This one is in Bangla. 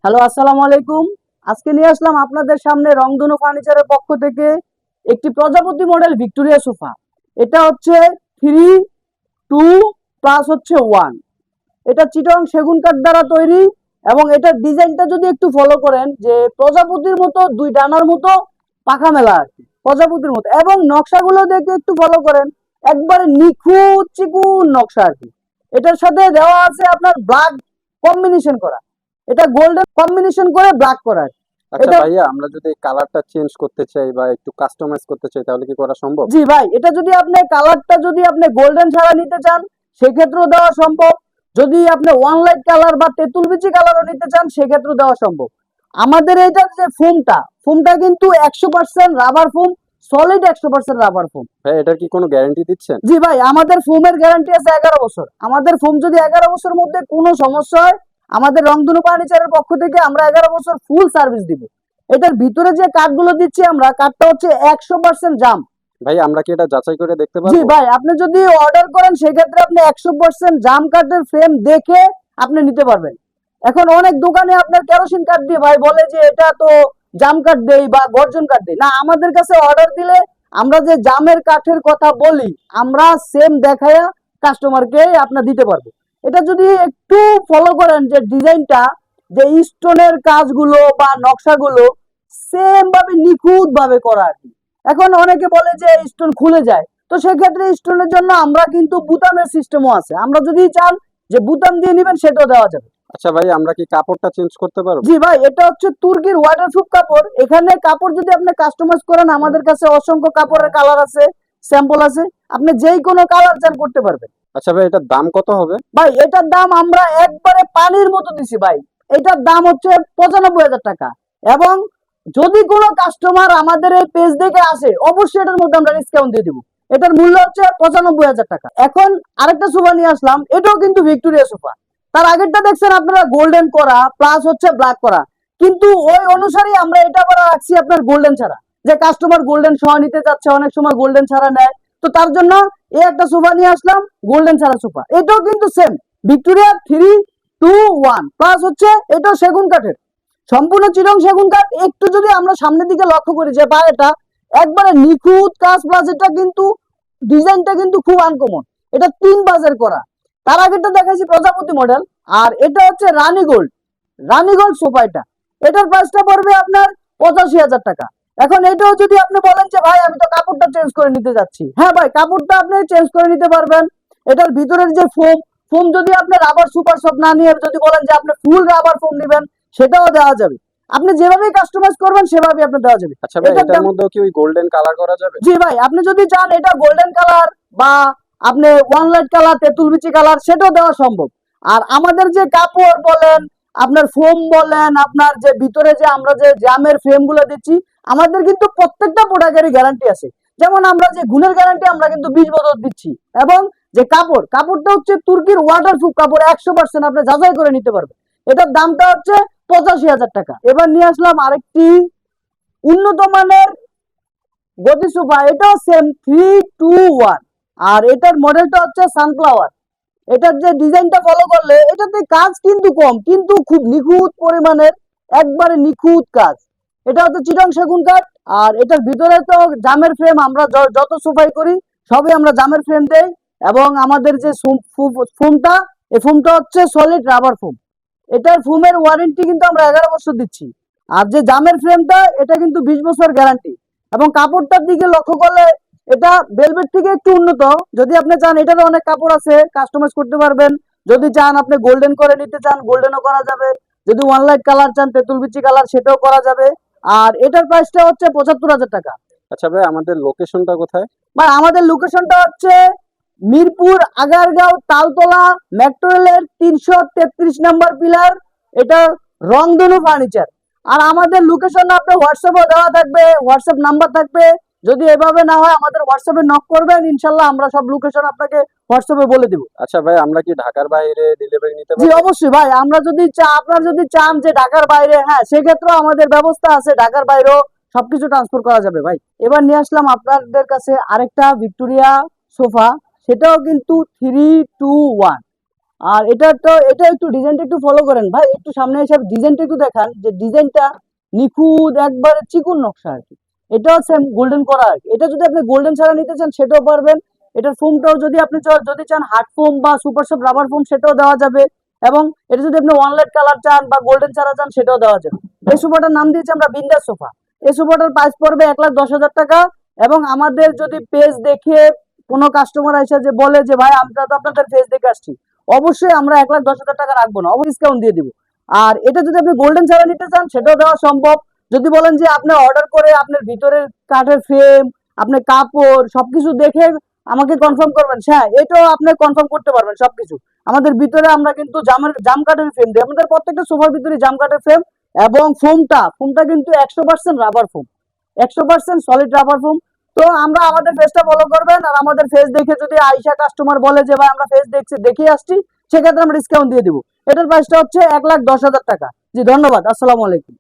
হ্যালো, আসসালামু আলাইকুম। আজকে নিয়ে আসলাম আপনাদের সামনে রংধনু ফার্নিচারের পক্ষ থেকে একটি প্রজাপতি মডেল ভিক্টোরিয়া সোফা। এটা হচ্ছে 3, 2 প্লাস হচ্ছে 1। এটা চিটং সেগুন কাঠ দ্বারা তৈরি এবং এটার ডিজাইনটা যদি একটু ফলো করেন যে প্রজাপতির মতো দুই ডানার মতো পাখা মেলা আর কি, প্রজাপতির মতো, এবং নকশাগুলো দেখে একটু ফলো করেন, একবারে নিখুঁত চিকুন নকশা আর কি। এটার সাথে দেওয়া আছে আপনার ব্ল্যাক কম্বিনেশন করা, এটা গোল্ডেন কম্বিনেশন করে ব্ল্যাক করা আর কি। আচ্ছা এটা ভাইয়া, আমরা যদি কালারটা চেঞ্জ করতে চাই বা একটু কাস্টমাইজ করতে চাই তাহলে কি করা সম্ভব? জি ভাই, এটা যদি আপনি কালারটা যদি আপনি গোল্ডেন ছাড়া নিতে চান সেক্ষেত্রেও দেওয়া সম্ভব। যদি আপনি ওয়ান লাইট কালার বা তেঁতুল বিচি কালারও নিতে চান সেক্ষেত্রেও দেওয়া সম্ভব। আমাদের এইটার যে ফোমটা কিন্তু 100% rubber foam, solid 100% rubber foam. ভাই, এটার কি কোনো গ্যারান্টি দিচ্ছেন? জি ভাই, আমাদের ফোমের গ্যারান্টি আছে 11 বছর। আমাদের ফোম যদি 11 বছরের মধ্যে কোনো সমস্যা হয়, আমাদের রংধনু ফার্নিচারের পক্ষ থেকে আমরা 11 বছর ফুল সার্ভিস দিব। এটার ভিতরে যে কাঠগুলো দিচ্ছি আমরা, কাঠটা হচ্ছে 100% জাম। ভাই, আমরা কি এটা যাচাই করে দেখতে জি পারবো? ভাই, আপনি যদি অর্ডার করেন সেক্ষেত্রে আপনি 100% জাম কাঠের ফ্রেম দেখে আপনি নিতে পারবেন। এখন অনেক দোকানে আপনার কেরোসিন কাঠ দিয়ে ভাই বলে যে এটা তো জাম কাঠ দেই বা গর্জন কাঠ দেই না, আমাদের কাছে অর্ডার দিলে আমরা যে জামের কাঠের কথা বলি আমরা সেম দেখায়া কাস্টমারকে আপনার দিতে পারবো। এটা যদি একটু ফলো করেন যে ডিজাইনটা, যে স্টোনের কাজগুলো বা নকশাগুলো সেম ভাবে নিখুঁত ভাবে করা আর কি। এখন অনেকে বলে যে স্টোন খুলে যায়, তো সেক্ষেত্রে স্টোনের জন্য আমরা কিন্তু বুতামের সিস্টেমও আছে, আমরা যদি চান যে বুতাম দিয়ে নেবেন সেটাও দেওয়া যাবে। আচ্ছা ভাই, আমরা কি কাপড়টা চেঞ্জ করতে পারবো? জি ভাই, এটা হচ্ছে তুর্কির ওয়াটারপ্রুফ কাপড়। এখানে কাপড় যদি আপনি কাস্টমাইজ করেন আমাদের কাছে অসংখ্য কাপড়ের কালার আছে, স্যাম্পল আছে, আপনি যেই কোনো কালার চান করতে পারবেন। আচ্ছা ভাই, এটার দাম কত হবে? ভাই এটার দাম আমরা একবারে পানির মতো দিছি ভাই। এটার দাম হচ্ছে 95,000 টাকা। এবং যদি কোনো কাস্টমার আমাদের এই পেজ দেখে আসে অবশ্যই এটার মধ্যে আমরা ডিসকাউন্ট দিয়ে দিব। এটার মূল্য হচ্ছে 95,000 টাকা। এখন আরেকটা সোফা নিয়ে আসলাম, এটাও কিন্তু ভিক্টোরিয়া সোফা। তার আগেরটা দেখছেন আপনারা গোল্ডেন করা প্লাস হচ্ছে ব্ল্যাক করা, কিন্তু ওই অনুসারে আমরা এটা করা রাখছি আপনার গোল্ডেন ছাড়া, যে কাস্টমার গোল্ডেন সহ নিতে চাচ্ছে, অনেক সময় গোল্ডেন ছাড়া নেয়, তো তার জন্য এই একটা সোফা নিয়ে আসলাম গোল্ডেন ছাড়া সোফা। এটাও কিন্তু সেম ভিক্টোরিয়া 3, 2, 1 প্লাস হচ্ছে এটাও সেগুন কাঠের, সম্পূর্ণ চিরং সেগুন কাঠ। একটু যদি আমরা সামনের দিকে লক্ষ্য করি যে বা এটা একবারে নিখুঁত কাজ, প্লাস এটা কিন্তু ডিজাইনটা কিন্তু খুব আনকমন, এটা 3 বাজের করা। তার আগেরটা দেখাচ্ছি প্রজাপতি মডেল, আর এটা হচ্ছে রানী গোল্ড সোফা। এটার প্রাইসটা পড়বে আপনার 85,000 টাকা। এখন এটাও যদি আপনি বলেন যে ভাই আমি তো কাপড়টা চেঞ্জ করে নিতে যাচ্ছি, হ্যাঁ ভাই কাপড়টা আপনি চেঞ্জ করে নিতে পারবেন। এটার ভিতরের যে ফোম যদি আপনি রাবার সুপার সফট না নিয়ে যদি বলেন যে আপনি ফুল রাবার ফোম নেবেন সেটাও দেওয়া যাবে। আপনি যেভাবে কাস্টমাইজ করবেন সেভাবে আপনি দেওয়া যাবে। আচ্ছা ভাই, এটার এটার দাম, মধ্যেও কি ওই গোল্ডেন কালার করা যাবে? জি ভাই, আপনি যদি চান এটা গোল্ডেন কালার বা আপনি ওয়ান লাইট কালার তেঁতুল বিচি কালার সেটাও দেওয়া সম্ভব। আর আমাদের যে কাপড় বলেন, আপনার ফোম বলেন, আপনার যে ভিতরে যে আমরা যে জামের ফ্রেম গুলো দিচ্ছি, আমাদের কিন্তু প্রত্যেকটা প্রোডাক্টেরই গ্যারান্টি আছে। যেমন আমরা যে গুণের গ্যারান্টি আমরা কিন্তু 20 বছর দিচ্ছি। এবং যে কাপড়টা হচ্ছে তুর্কির ওয়াটারপ্রুফ কাপড়, 100% আপনি যাচাই করে নিতে পারবেন। এটার দামটা হচ্ছে 85,000 টাকা। এবার নিয়ে আসলাম আরেকটি উন্নত মানের গদি সোফা, এটাও সেম 3, 2, 1। আর এটার মডেলটা হচ্ছে সানফ্লাওয়ার। এটার যে ডিজাইনটা ফলো করলে এটাতে কাজ কিন্তু কম, কিন্তু খুব নিখুঁত পরিমাণের, একবারে নিখুঁত কাজ। এটা হচ্ছে চিটং সেগুন কাঠ। আর এটার ভিতরে তো জামের ফ্রেম, আমরা যত সোফাই করি সবই আমরা জামের ফ্রেম দেই। এবং আমাদের যে ফোমটা, এই ফোমটা হচ্ছে সলিড রাবার ফোম। এটার ফোমের ওয়ারেন্টি কিন্তু আমরা 11 বছর দিচ্ছি। আর যে জামের ফ্রেমটা এটা কিন্তু 20 বছর গ্যারান্টি। এবং কাপড়টার দিকে লক্ষ্য করলে এটা ভেলভেট থেকে একটু উন্নত। যদি আপনি চান এটারও অনেক কাপড় আছে, কাস্টমাইজ করতে পারবেন। যদি চান আপনি গোল্ডেন করে নিতে চান গোল্ডেনও করা যাবে, যদি ওয়ান লাইট কালার চান তেঁতুল বিচি কালার সেটাও করা যাবে। আর এটার প্রাইসটা হচ্ছে 75,000 টাকা। আচ্ছা ভাই, আমাদের লোকেশনটা কোথায়? বা আমাদের লোকেশনটা হচ্ছে মিরপুর আগারগাঁও তালতলা মেট্রো রেলের 333 নম্বর পিলার। এটা রংধনু ফার্নিচার। আর আমাদের লোকেশন আপনার হোয়াটসঅ্যাপে দেওয়া থাকবে, হোয়াটসঅ্যাপ নাম্বার থাকবে। যদি এভাবে না হয় আমাদের হোয়াটসঅ্যাপে নক করবেন, ইনশাল্লাহ আমরা সব লোকেশন আপনাকে হোয়াটসঅ্যাপে বলে দিব। আচ্ছা ভাই, আমরা কি ঢাকার বাইরে ডেলিভারি নিতে জি পারবো? অবশ্যই ভাই, আমরা যদি আপনার যদি চান যে ঢাকার বাইরে, হ্যাঁ সেক্ষেত্রেও আমাদের ব্যবস্থা আছে, ঢাকার বাইরেও সবকিছু ট্রান্সফার করা যাবে ভাই। এবার নিয়ে আসলাম আপনাদের কাছে আরেকটা ভিক্টোরিয়া সোফা, সেটাও কিন্তু 3, 2, 1। আর এটা একটু ডিজাইনটা একটু ফলো করেন ভাই, একটু সামনে এসে ডিজাইনটা একটু দেখান, যে ডিজাইনটা নিখুঁত একবারে চিকন নকশা আর কি। এটাও সেম গোল্ডেন করা আর কি। এটা যদি আপনি গোল্ডেন ছাড়া নিতে চান সেটাও পারবেন। এটার ফোমটাও যদি আপনি যদি চান হার্ড ফোম বা সুপার সফট রাবার ফোম সেটাও দেওয়া যাবে। এবং এটা যদি আপনি ওয়ানলাইট কালার চান বা গোল্ডেন ছাড়া চান সেটাও দেওয়া যাবে। এই সোফাটার নাম দিয়েছি আমরা বিন্দাস সোফা। এই সোফাটার প্রাইস পড়বে 1,10,000 টাকা। এবং আমাদের যদি পেজ দেখে কোনো কাস্টমার এসে যে বলে যে ভাই আমরা তো আপনাদের পেজ দেখে আসছি, অবশ্যই আমরা 1,10,000 টাকা রাখবো না, অবশ্যই ডিসকাউন্ট দিয়ে দিব। আর এটা যদি আপনি গোল্ডেন ছাড়া নিতে চান সেটাও দেওয়া সম্ভব। যদি বলেন যে আপনি অর্ডার করে আপনার ভিতরের কাঠের ফ্রেম, আপনার কাপড় সবকিছু দেখে আমাকে কনফার্ম করবেন, হ্যাঁ এটাও আপনি কনফার্ম করতে পারবেন সবকিছু। আমাদের ভিতরে আমরা কিন্তু জাম কাঠের ফ্রেম দিই, আমাদের প্রত্যেকটা সোফার ভিতরে জাম কাঠের ফ্রেম। এবং ফোমটা কিন্তু 100% rubber foam, 100% solid rubber foam. তো আমরা আমাদের ফেসটা ফলো করবেন, আর আমাদের ফেস দেখে যদি আইসা কাস্টমার বলে যে ভাই আমরা ফেস দেখছি দেখে আসছি, সেক্ষেত্রে আমরা ডিসকাউন্ট দিয়ে দিব। এটার প্রাইসটা হচ্ছে 1,10,000 টাকা। জি ধন্যবাদ, আসসালামু আলাইকুম।